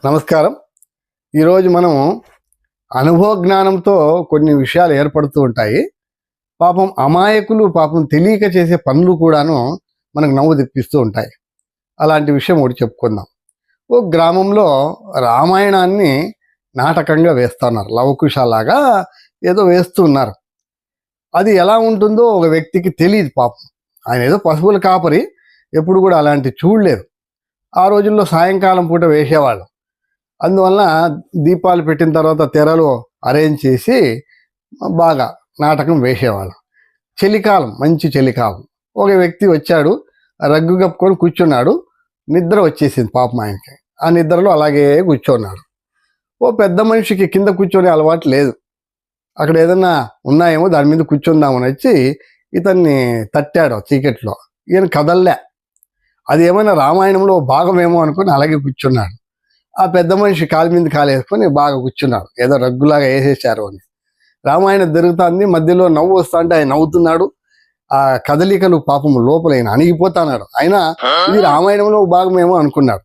నమస్కారం. ఈరోజు మనం అనుభవ జ్ఞానంతో కొన్ని విషయాలు ఏర్పడుతూ ఉంటాయి. పాపం అమాయకులు తెలియక చేసే పనులు కూడాను మనకు నవ్వు తెప్పిస్తూ ఉంటాయి. అలాంటి విషయం ఒకటి చెప్పుకుందాం. ఓ గ్రామంలో రామాయణాన్ని నాటకంగా వేస్తున్నారు. లవకుశలాగా ఏదో వేస్తూ ఉన్నారు. అది ఎలా ఉంటుందో ఒక వ్యక్తికి తెలియదు. పాపం ఆయన ఏదో పశువుల కాపరి, ఎప్పుడు కూడా అలాంటి చూడలేదు. ఆ రోజుల్లో సాయంకాలం పూట వేసేవాళ్ళు. అందువలన దీపాలు పెట్టిన తర్వాత తెరలు అరేంజ్ చేసి బాగా నాటకం వేసేవాళ్ళు. చలికాలం, మంచి చలికాలం. ఒక వ్యక్తి వచ్చాడు, రగ్గు కప్పుకొని కూర్చున్నాడు. నిద్ర వచ్చేసింది పాపం ఆయనకి. ఆ నిద్రలో అలాగే కూర్చున్నాడు. ఓ పెద్ద మనిషికి కింద కూర్చొని అలవాటు లేదు. అక్కడ ఏదన్నా ఉన్నాయేమో దాని మీద కూర్చుందామని వచ్చి ఇతన్ని తట్టాడు చీకట్లో. ఈయన కదల్లే. అది ఏమైనా రామాయణంలో భాగమేమో అనుకుని అలాగే కూర్చున్నాడు. ఆ పెద్ద మనిషి కాలు మీద కాలు వేసుకొని బాగా కూర్చున్నాడు. ఏదో రగ్గులాగా వేసేసారు అని. రామాయణం జరుగుతుంది, మధ్యలో నవ్వు వస్తా అంటే ఆయన నవ్వుతున్నాడు. ఆ కదలికలు పాపం లోపల ఆయన అణిగిపోతున్నాడు. అయినా ఇది రామాయణంలో భాగమేమో అనుకున్నాడు.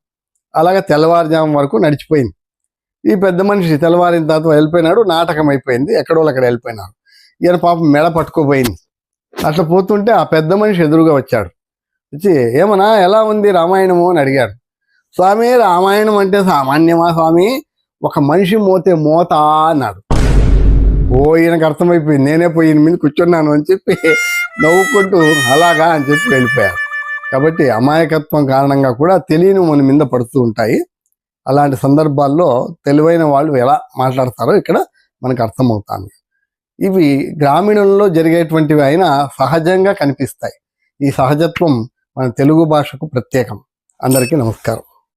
అలాగే తెల్లవారుజాము వరకు నడిచిపోయింది. ఈ పెద్ద మనిషి తెల్లవారిన తర్వాత వెళ్ళిపోయినాడు. నాటకం అయిపోయింది. ఎక్కడో అక్కడ వెళ్ళిపోయినాడు. ఈయన పాపం మెడ పట్టుకోపోయింది. అట్లా పోతుంటే ఆ పెద్ద మనిషి ఎదురుగా వచ్చాడు. వచ్చి ఏమన్నా ఎలా ఉంది రామాయణము అని అడిగాడు. స్వామి, రామాయణం అంటే సామాన్యమా స్వామి? ఒక మనిషి మోతే మోత అన్నాడు. ఈయనకు అర్థమైపోయింది. నేనే పోయి ఈయన మీద కూర్చున్నాను అని చెప్పి నవ్వుకుంటూ అలాగా అని చెప్పి వెళ్ళిపోయాడు. కాబట్టి అమాయకత్వం కారణంగా కూడా తెలియని మన మీద పడుతూ ఉంటాయి. అలాంటి సందర్భాల్లో తెలివైన వాళ్ళు ఎలా మాట్లాడతారో ఇక్కడ మనకు అర్థమవుతుంది. ఇవి గ్రామీణంలో జరిగేటువంటివి అయినా సహజంగా కనిపిస్తాయి. ఈ సహజత్వం మన తెలుగు భాషకు ప్రత్యేకం. అందరికీ నమస్కారం.